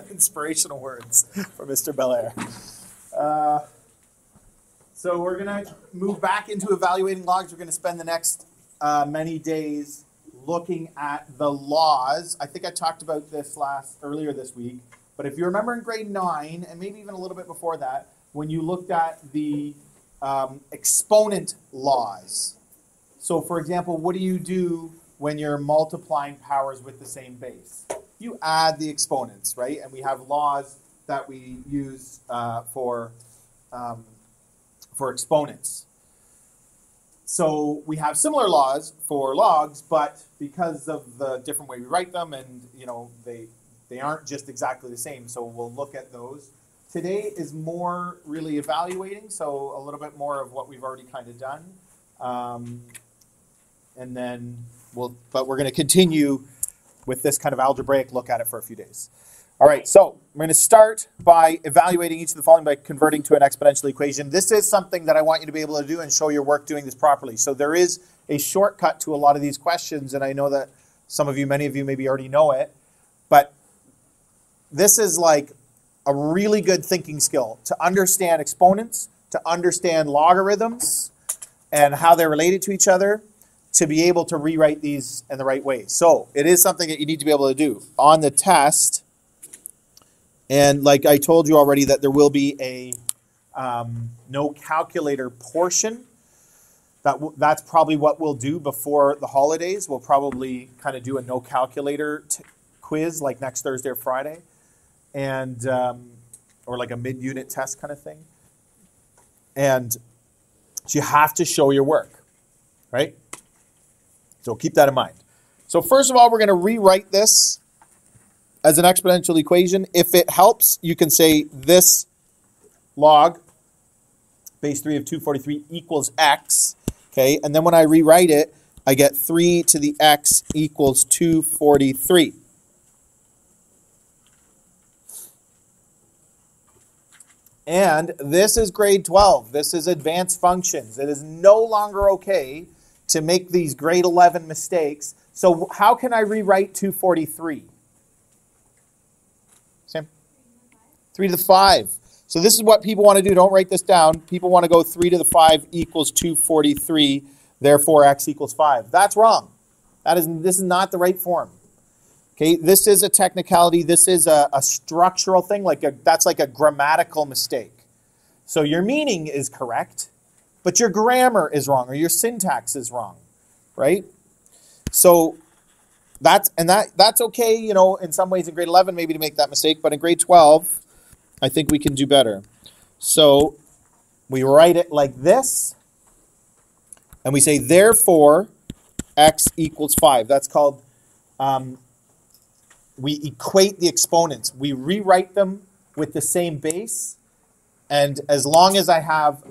Inspirational words from Mr. Belair. So we're going to move back into evaluating logs. We're going to spend the next many days looking at the laws. I think I talked about this earlier this week. But if you remember in grade 9, and maybe even a little bit before that, when you looked at the exponent laws. So for example, what do you do when you're multiplying powers with the same base? You add the exponents, right? And we have laws that we use for exponents. So we have similar laws for logs, but because of the different way we write them, and they aren't just exactly the same. So we'll look at those. Today is more really evaluating, so a little bit more of what we've already kind of done, and then but we're going to continue with this kind of algebraic look at it for a few days. All right, so we're going to start by evaluating each of the following by converting to an exponential equation. This is something that I want you to be able to do and show your work doing this properly. So there is a shortcut to a lot of these questions, and I know that many of you maybe already know it, but this is like a really good thinking skill to understand exponents, to understand logarithms and how they're related to each other, to be able to rewrite these in the right way. So it is something that you need to be able to do on the test. And like I told you already, that there will be a no calculator portion. That's probably what we'll do before the holidays. We'll probably kind of do a no calculator quiz like next Thursday or Friday, and or like a mid-unit test kind of thing. And so you have to show your work, right? So keep that in mind. So first of all, we're going to rewrite this as an exponential equation. If it helps, you can say this log, base 3 of 243 equals x, okay? And then when I rewrite it, I get 3 to the x equals 243. And this is grade 12. This is advanced functions. It is no longer okay to make these grade 11 mistakes. So how can I rewrite 243? Sam? 3 to the 5. So this is what people want to do. Don't write this down. People want to go 3 to the 5 equals 243. Therefore, x equals 5. That's wrong. This is not the right form. Okay, this is a technicality. This is a structural thing. That's like a grammatical mistake. So your meaning is correct, but your grammar is wrong, or your syntax is wrong, right? So that's okay, in some ways in grade 11 maybe to make that mistake, but in grade 12, I think we can do better. So we write it like this, and we say, therefore, x equals 5. That's called, we equate the exponents. We rewrite them with the same base, and as long as I have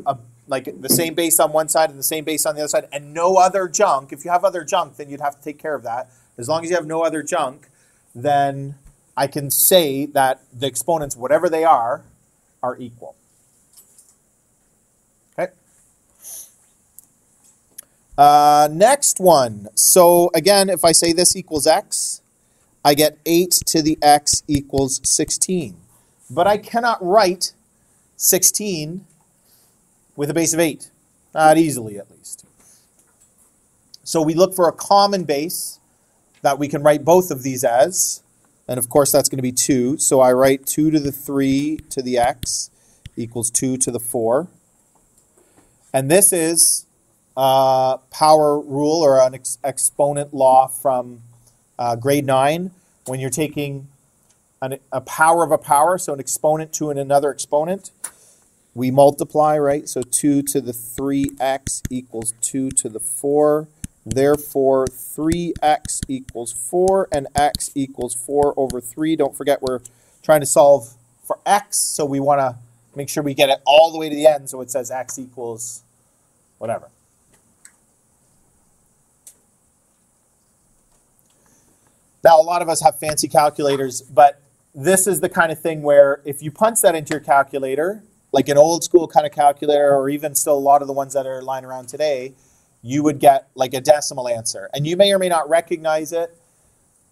the same base on one side and the same base on the other side, and no other junk. If you have other junk, then you'd have to take care of that. As long as you have no other junk, then I can say that the exponents, whatever they are equal. Okay. Next one. So again, if I say this equals x, I get 8 to the x equals 16. But I cannot write 16 with a base of 8. Not easily, at least. So we look for a common base that we can write both of these as. And of course, that's going to be 2. So I write 2 to the 3 to the x equals 2 to the 4. And this is a power rule, or an exponent law from grade 9. When you're taking a power of a power, so an exponent to another exponent, we multiply, right? So 2 to the 3x equals 2 to the 4. Therefore, 3x equals 4, and x equals 4 over 3. Don't forget, we're trying to solve for x, so we want to make sure we get it all the way to the end, so it says x equals whatever. Now, a lot of us have fancy calculators, but this is the kind of thing where if you punch that into your calculator, like an old school kind of calculator, or even still a lot of the ones that are lying around today, you would get like a decimal answer. And you may or may not recognize it,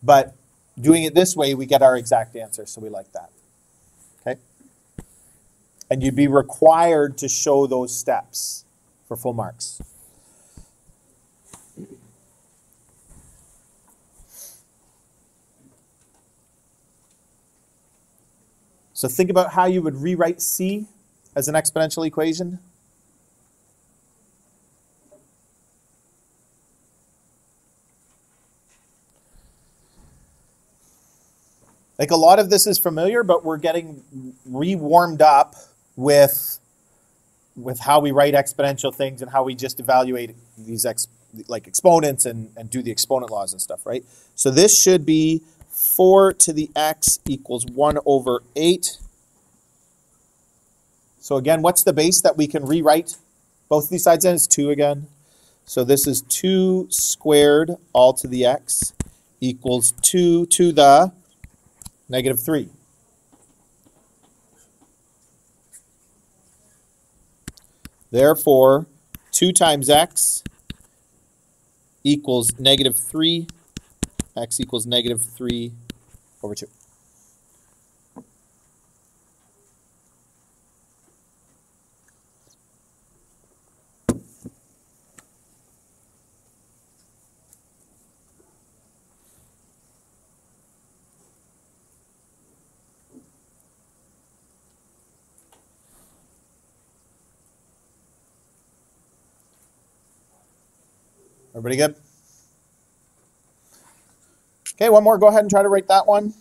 but doing it this way, we get our exact answer, so we like that. Okay? And you'd be required to show those steps for full marks. So think about how you would rewrite C as an exponential equation. Like a lot of this is familiar, but we're getting re-warmed up with how we write exponential things and how we just evaluate these exponents and do the exponent laws and stuff, right? So this should be 4 to the x equals 1 over 8. So again, what's the base that we can rewrite both of these sides in? It's 2 again. So this is 2 squared all to the x equals 2 to the negative 3. Therefore, 2 times x equals negative 3. X equals negative 3 over 2. Everybody good? Okay, one more. Go ahead and try to write that one.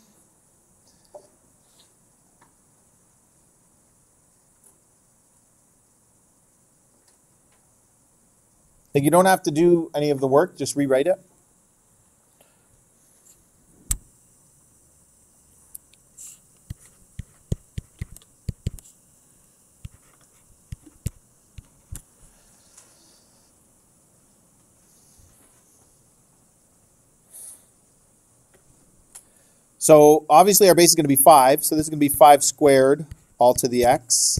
Like you don't have to do any of the work, just rewrite it. So obviously our base is going to be 5. So this is going to be 5 squared all to the x.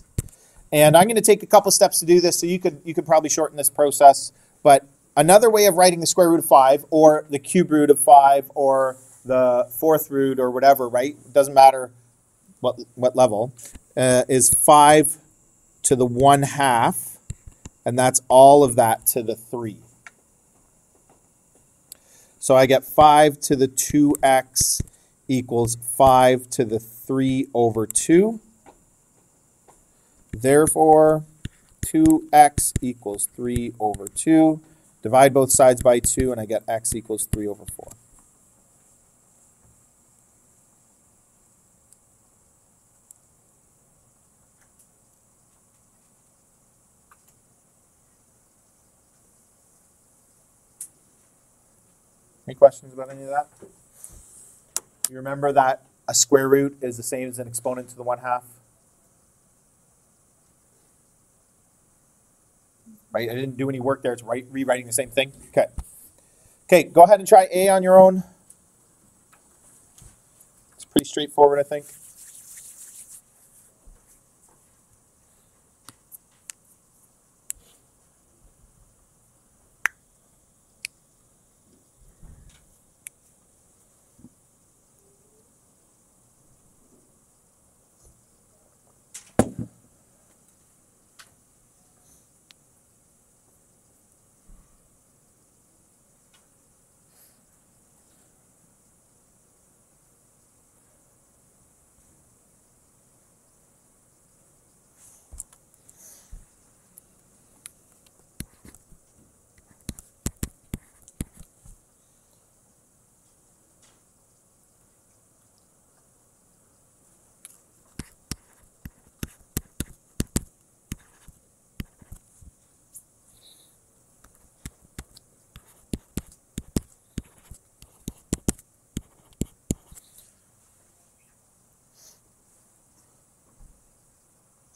And I'm going to take a couple steps to do this. So you could probably shorten this process. But another way of writing the square root of 5 or the cube root of 5 or the fourth root or whatever, right? It doesn't matter what level, is 5 to the 1/2. And that's all of that to the 3. So I get 5 to the 2x equals 5 to the 3 over 2. Therefore, 2x equals 3 over 2. Divide both sides by 2, and I get x equals 3 over 4. Any questions about any of that? You remember that a square root is the same as an exponent to the 1/2? Right? I didn't do any work there. It's rewriting the same thing. Okay. Okay, go ahead and try A on your own. It's pretty straightforward, I think.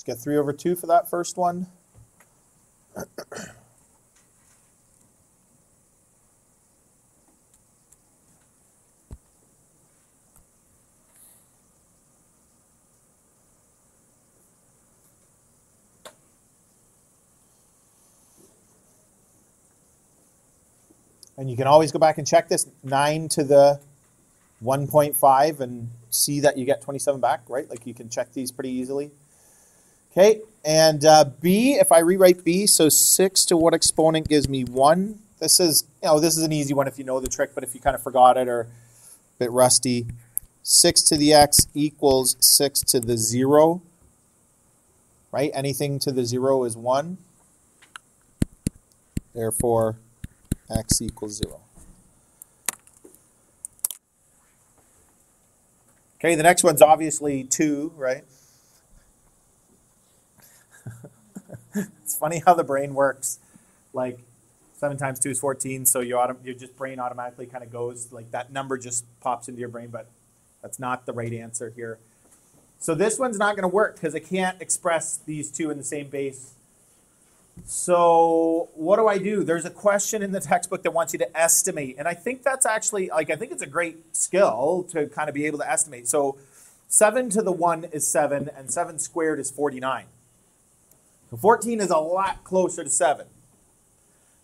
Get 3 over 2 for that first one. And you can always go back and check this. 9 to the 1.5 and see that you get 27 back, right? Like you can check these pretty easily. Okay, and b, if I rewrite b, so 6 to what exponent gives me 1? This is, this is an easy one if you know the trick, but if you kind of forgot it or a bit rusty, 6 to the x equals 6 to the 0, right? Anything to the 0 is 1. Therefore, x equals 0. Okay, the next one's obviously 2, right? It's funny how the brain works. Like 7 times 2 is 14, so your just brain automatically kind of goes, like that number just pops into your brain, but that's not the right answer here. So this one's not going to work because I can't express these two in the same base. So what do? There's a question in the textbook that wants you to estimate. And I think that's actually, I think it's a great skill to kind of be able to estimate. So 7 to the 1 is 7, and 7 squared is 49. So 14 is a lot closer to 7.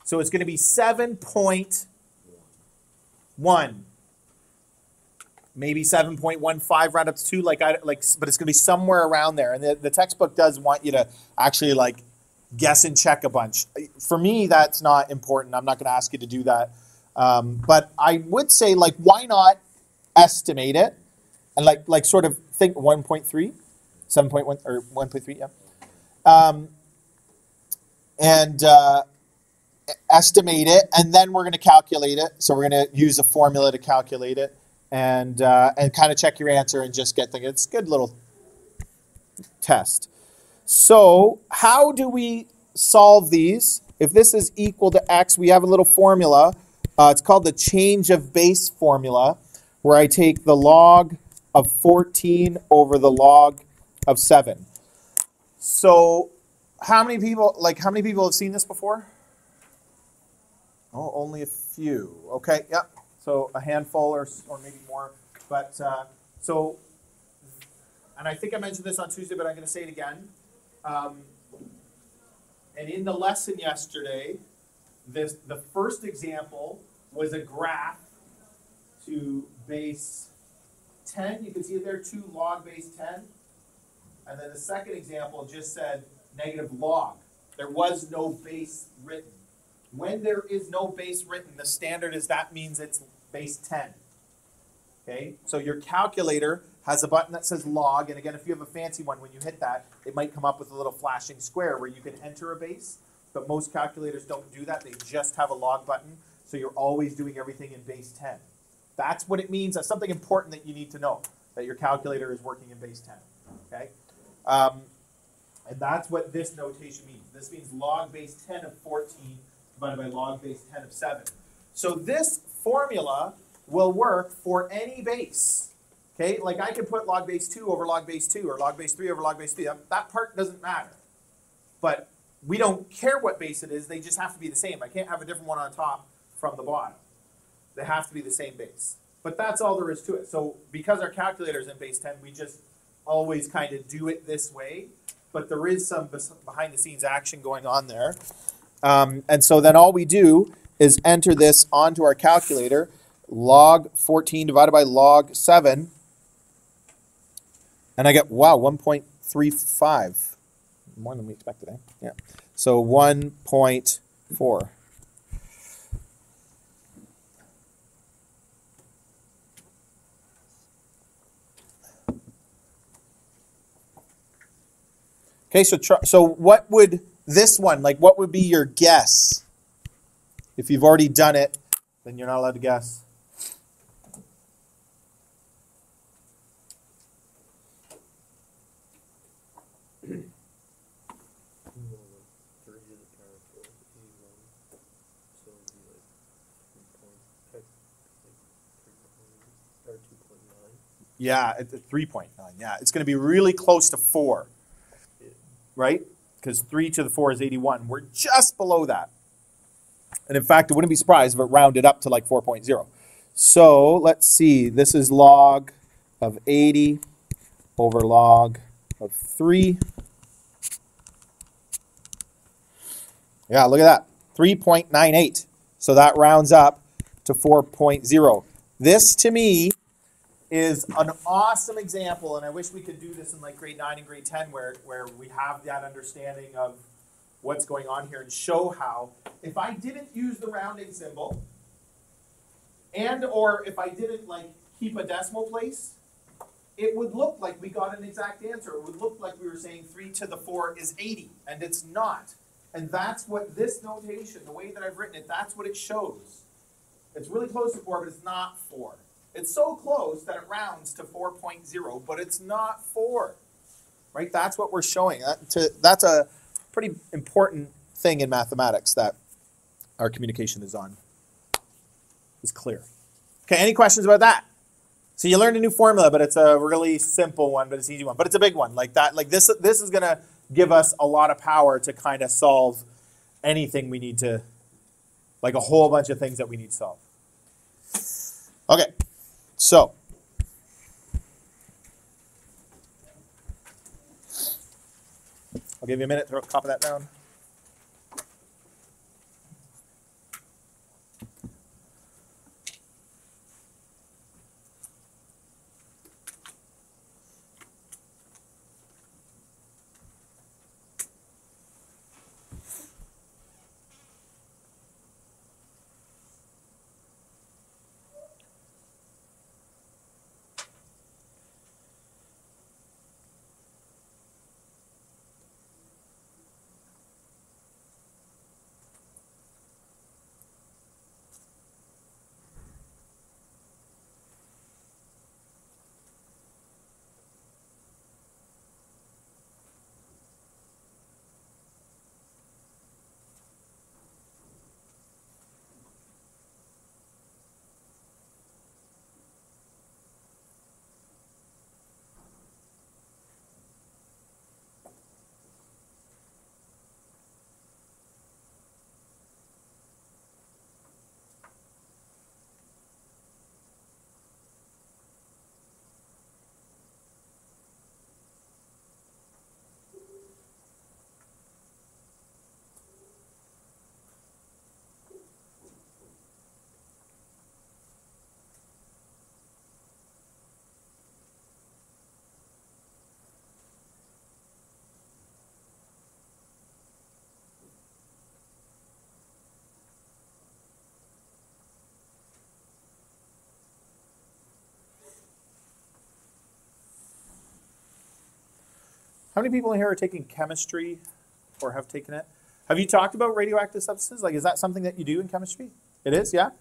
So it's going to be 7.1. Maybe 7.15 round up to 2, but it's going to be somewhere around there. And the textbook does want you to actually guess and check a bunch. For me, that's not important. I'm not going to ask you to do that. But I would say, why not estimate it and sort of think 1.3, 7.1 or 1.3, yeah. And estimate it, and then we're going to calculate it. So we're going to use a formula to calculate it, and kind of check your answer and just get thinking. It's a good little test. So how do we solve these? If this is equal to x, we have a little formula. It's called the change of base formula, where I take the log of 14 over the log of 7. So how many people have seen this before? Oh, only a few. Okay, yeah. So a handful or maybe more. But and I think I mentioned this on Tuesday, but I'm going to say it again. And in the lesson yesterday, the first example was a graph to base 10. You can see it there, 2 log base 10. And then the second example just said negative log. There was no base written. When there is no base written, the standard is that means it's base 10. Okay, so your calculator has a button that says log, and again, if you have a fancy one, when you hit that, it might come up with a little flashing square where you can enter a base, but most calculators don't do that. They just have a log button, so you're always doing everything in base 10. That's what it means. That's something important that you need to know, that your calculator is working in base 10. Okay, and that's what this notation means. This means log base 10 of 14 divided by log base 10 of 7. So this formula will work for any base. Okay, I could put log base 2 over log base 2 or log base 3 over log base 3. That part doesn't matter. But we don't care what base it is. They just have to be the same. I can't have a different one on top from the bottom. They have to be the same base. But that's all there is to it. So because our calculator is in base 10, we just always kind of do it this way. But there is some behind-the-scenes action going on there. And so then all we do is enter this onto our calculator, log 14 divided by log 7, and I get, wow, 1.35. More than we expected, eh? Yeah. So 1.4. Okay, so what would this one, what would be your guess? If you've already done it, then you're not allowed to guess. Yeah, it's 3.9. Yeah, it's going to be really close to 4, right? Because 3 to the 4 is 81. We're just below that. And in fact, I wouldn't be surprised if it rounded up to 4.0. So let's see. This is log of 80 over log of 3. Yeah, look at that. 3.98. So that rounds up to 4.0. This, to me, is an awesome example, and I wish we could do this in like grade 9 and grade 10 where we have that understanding of what's going on here and show how if I didn't use the rounding symbol and or if I didn't like keep a decimal place, it would look like we got an exact answer. It would look like we were saying 3 to the 4 is 80, and it's not. And that's what this notation, the way that I've written it, that's what it shows. It's really close to 4, but it's not 4. It's so close that it rounds to 4.0, but it's not 4. Right? That's what we're showing. That's a pretty important thing in mathematics that our communication is clear. Okay, any questions about that? So you learned a new formula, but it's a really simple one, but it's an easy one. But it's a big one. Like that, like this is going to give us a lot of power to kind of solve anything we need to, like a whole bunch of things that we need to solve. Okay, so I'll give you a minute to copy that down. How many people in here are taking chemistry or have taken it? Have you talked about radioactive substances? Like, is that something that you do in chemistry? It is, yeah?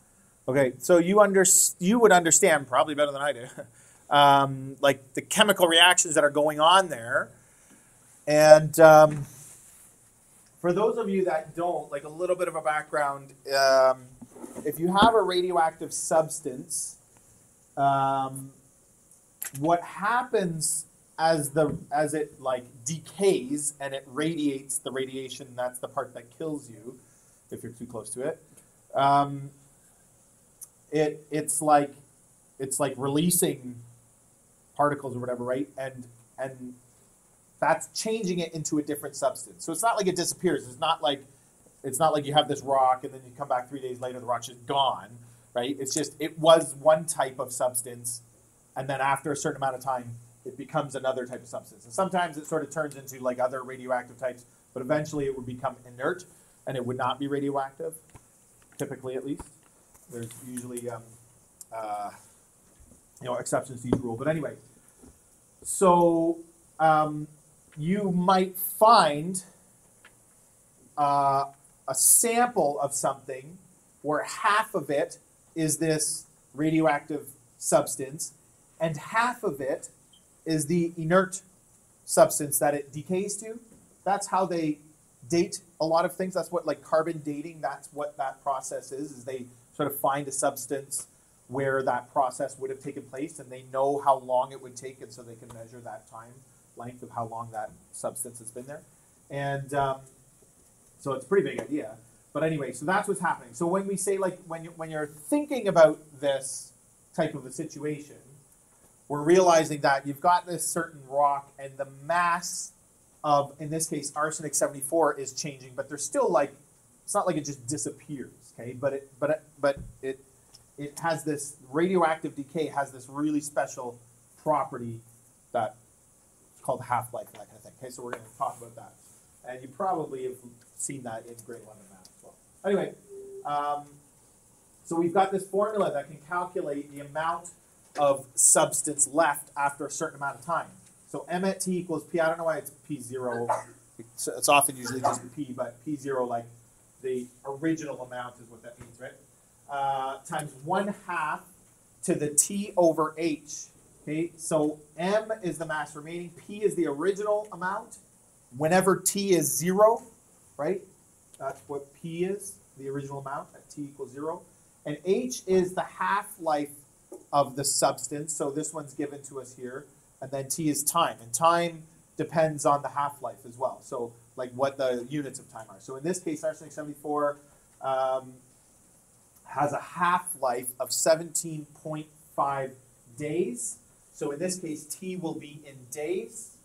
Okay, so you would understand, probably better than I do, like the chemical reactions that are going on there. And for those of you that don't, like a little bit of a background, if you have a radioactive substance, what happens as it like decays and it radiates the radiation, that's the part that kills you if you're too close to it. It's like releasing particles or whatever, right? And that's changing it into a different substance. So it's not like it disappears. It's not like you have this rock and then you come back 3 days later, the rock's just gone, right? It's just, it was one type of substance, and then after a certain amount of time, it becomes another type of substance. And sometimes it sort of turns into like other radioactive types, but eventually it would become inert and it would not be radioactive, typically at least. There's usually exceptions to each rule. But anyway, so you might find a sample of something where half of it is this radioactive substance and half of it is the inert substance that it decays to. That's how they date a lot of things. That's what, like carbon dating, that's what that process is they sort of find a substance where that process would have taken place and they know how long it would take, and so they can measure that time length of how long that substance has been there. And so it's a pretty big idea. But anyway, so that's what's happening. So when we say, like, when you're thinking about this type of a situation, we're realizing that you've got this certain rock and the mass of, in this case, arsenic 74 is changing, but there's still like, it's not like it just disappears, okay? But it has this radioactive decay has this really special property that it's called half-life and that kind of thing. Okay, so we're going to talk about that. And you probably have seen that in grade 11 math as well. Anyway, so we've got this formula that can calculate the amount of substance left after a certain amount of time. So m at t equals p. I don't know why it's p0. It's often usually just p, but p0, like the original amount is what that means, right? Times 1/2 to the t over h. Okay, so m is the mass remaining, p is the original amount. Whenever t is 0, right? That's what p is, the original amount at t equals 0. And h is the half-life of the substance. So this one's given to us here. And then t is time. And time depends on the half-life as well. So like what the units of time are. So in this case, arsenic 74 has a half-life of 17.5 days. So in this case, t will be in days.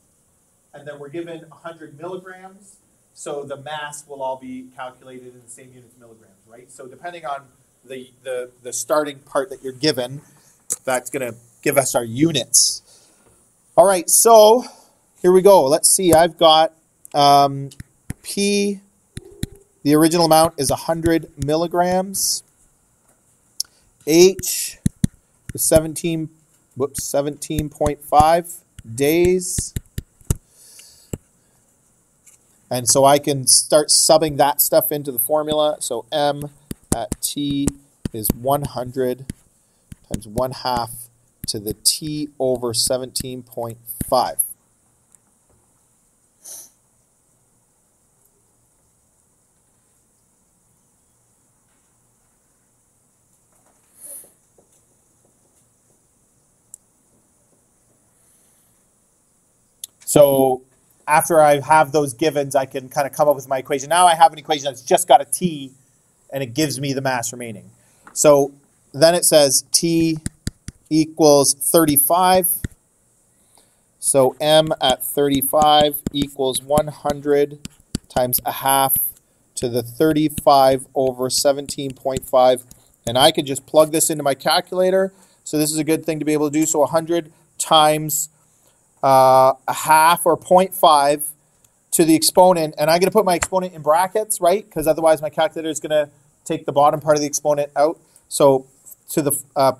And then we're given 100 milligrams. So the mass will all be calculated in the same units milligrams, right? So depending on the starting part that you're given, that's going to give us our units. All right, so here we go. Let's see. I've got P, the original amount is 100 milligrams. H is 17.5 days. And so I can start subbing that stuff into the formula. So M at T is 100 times 1/2 to the T over 17.5. So after I have those givens, I can kind of come up with my equation. Now I have an equation that's just got a T, and it gives me the mass remaining. So then it says T equals 35. So M at 35 equals 100 times 1/2 to the 35 over 17.5. And I could just plug this into my calculator. So this is a good thing to be able to do. So 100 times 1/2 or 0.5 to the exponent. And I'm going to put my exponent in brackets, right? Because otherwise my calculator is going to take the bottom part of the exponent out. So to the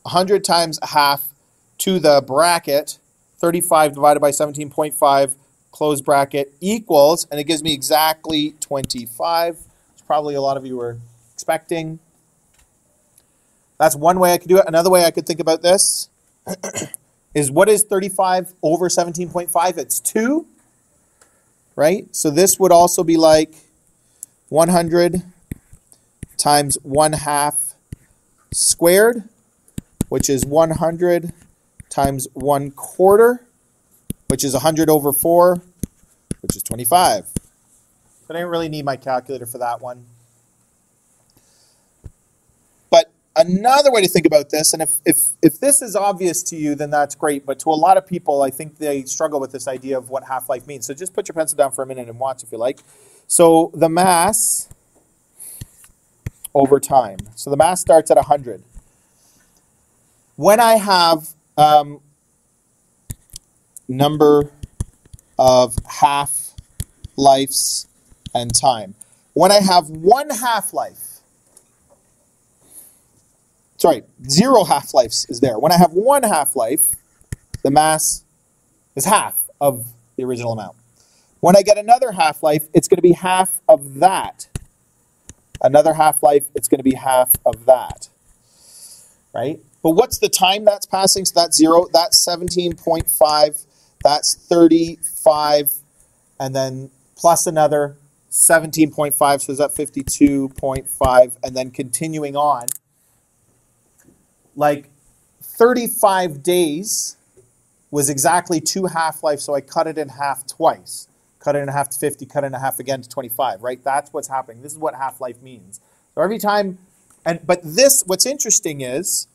100 times 1/2 to the bracket, 35 divided by 17.5, close bracket, equals, and it gives me exactly 25. It's probably a lot of you were expecting. That's one way I could do it. Another way I could think about this is, what is 35 over 17.5? It's 2, right? So this would also be like 100 times 1/2 squared, which is 100 times 1/4, which is 100 over 4, which is 25. But I don't really need my calculator for that one. But another way to think about this, and if this is obvious to you, then that's great. But to a lot of people, I think they struggle with this idea of what half-life means. So just put your pencil down for a minute and watch if you like. So the mass over time. So the mass starts at 100. When I have number of half-lives and time. When I have one half-life, sorry, 0 half-lives is there. When I have one half-life, the mass is half of the original amount. When I get another half-life, it's going to be half of that. Another half-life, it's going to be half of that, right? But what's the time that's passing? So that's 0, that's 17.5, that's 35, and then plus another 17.5, so is that 52.5, and then continuing on. Like 35 days was exactly 2 half-lives, so I cut it in half twice. Cut it in half to 50, cut it in half again to 25, right? That's what's happening. This is what half-life means. So every time, but this, what's interesting is,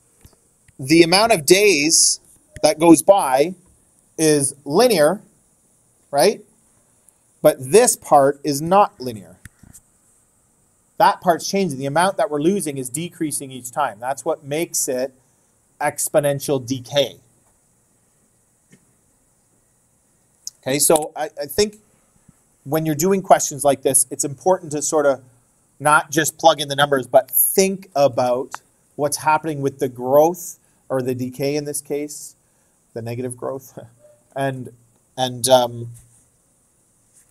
the amount of days that goes by is linear, right? But this part is not linear. that part's changing. The amount that we're losing is decreasing each time. That's what makes it exponential decay. Okay, so I think when you're doing questions like this, it's important to sort of not just plug in the numbers, but think about what's happening with the growth, or the decay in this case, the negative growth, and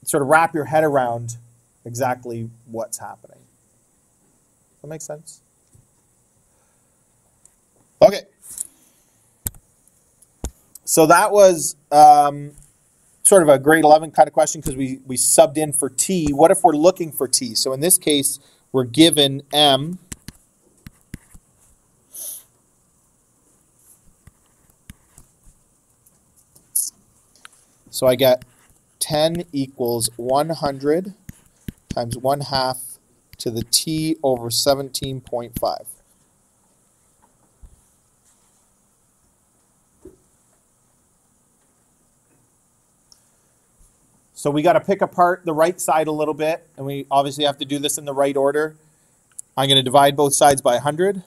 sort of wrap your head around exactly what's happening. Does that make sense? Okay. So that was sort of a grade 11 kind of question, because we subbed in for t. What if we're looking for t? So in this case, we're given m. So I get 10 equals 100 times 1/2 to the t over 17.5. So we got to pick apart the right side a little bit, and we obviously have to do this in the right order. I'm going to divide both sides by 100.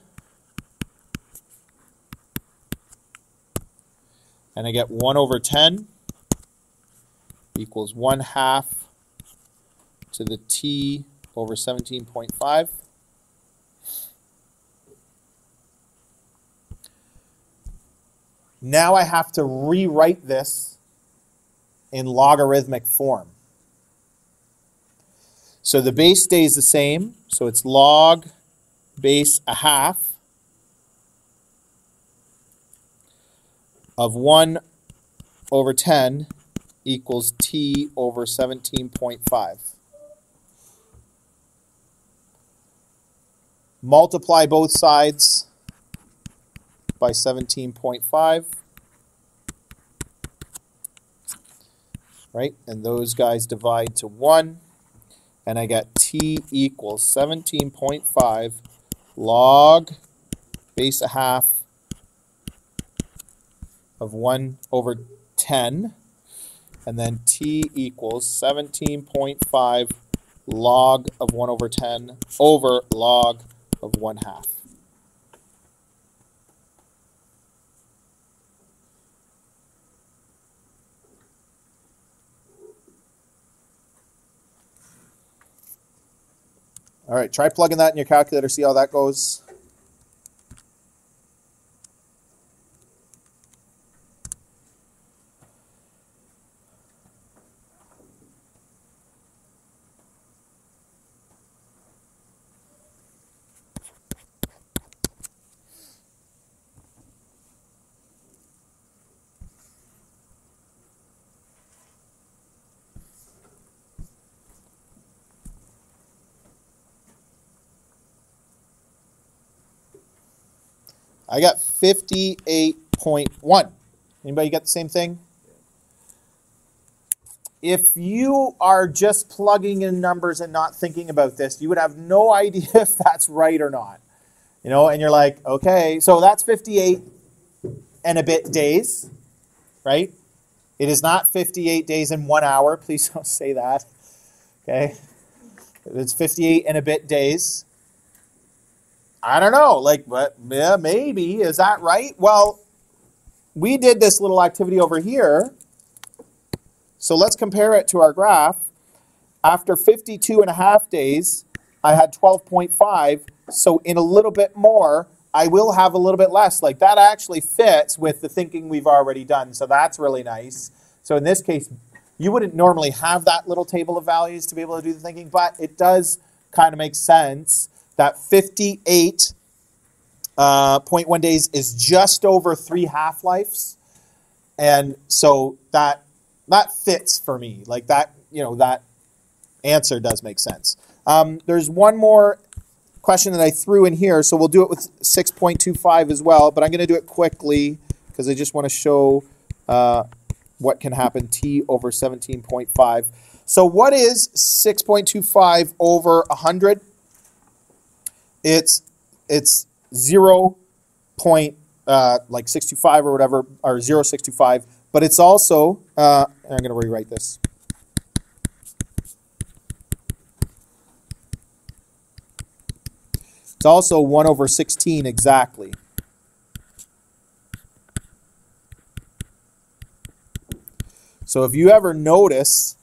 And I get 1 over 10 equals 1/2 to the t over 17.5. Now I have to rewrite this in logarithmic form. So the base stays the same, so it's log base 1/2 of 1 over 10 equals t over 17.5. Multiply both sides by 17.5. Right? And those guys divide to 1. And I get t equals 17.5 log base 1/2 of 1 over 10. And then t equals 17.5 log of 1 over 10 over log of 1/2. All right, try plugging that in your calculator, see how that goes. I got 58.1. Anybody got the same thing? If you are just plugging in numbers and not thinking about this, you would have no idea if that's right or not. You know, and you're like, okay, so that's 58 and a bit days, right? It is not 58 days and 1 hour. Please don't say that. Okay? It's 58 and a bit days. I don't know, like, but yeah, maybe. Is that right? Well, we did this little activity over here. So let's compare it to our graph. After 52.5 days, I had 12.5. So in a little bit more, I will have a little bit less. Like, that actually fits with the thinking we've already done. So that's really nice. So in this case, you wouldn't normally have that little table of values to be able to do the thinking, but it does kind of make sense that 58.1 days is just over 3 half-lives. And so that fits for me. Like, that, you know, that answer does make sense. There's one more question that I threw in here, so we'll do it with 6.25 as well, but I'm going to do it quickly because I just want to show what can happen, t over 17.5. So what is 6.25 over 100? It's 0.625 or whatever, or 0.625, but it's also, I'm going to rewrite this. It's also 1 over 16 exactly. So if you ever notice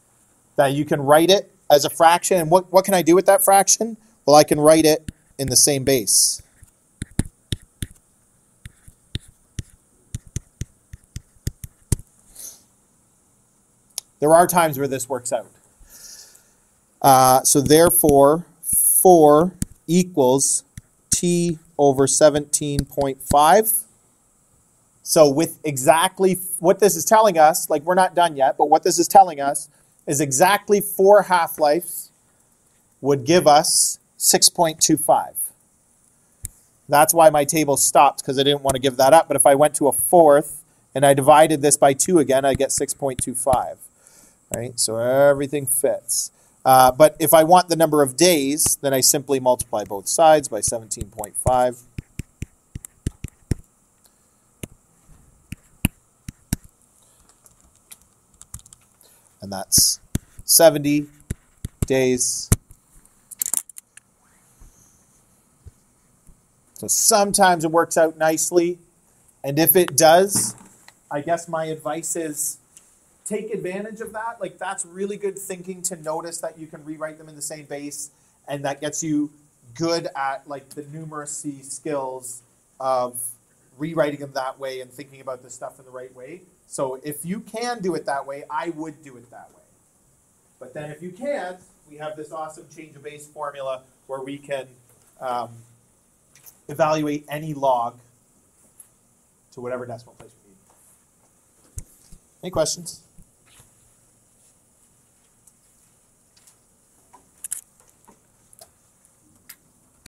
that you can write it as a fraction, and what can I do with that fraction? Well, I can write it in the same base. There are times where this works out. So therefore, 4 equals t over 17.5. So with exactly what this is telling us, like we're not done yet, but what this is telling us is exactly 4 half-lives would give us 6.25. That's why my table stopped, because I didn't want to give that up. But if I went to a fourth and I divided this by 2 again, I get 6.25. Right? So everything fits. But if I want the number of days, then I simply multiply both sides by 17.5. And that's 70 days. So sometimes it works out nicely. And if it does, I guess my advice is take advantage of that. Like, that's really good thinking to notice that you can rewrite them in the same base. And that gets you good at like the numeracy skills of rewriting them that way and thinking about the stuff in the right way. So if you can do it that way, I would do it that way. But then if you can't, we have this awesome change of base formula where we can evaluate any log to whatever decimal place we need. Any questions?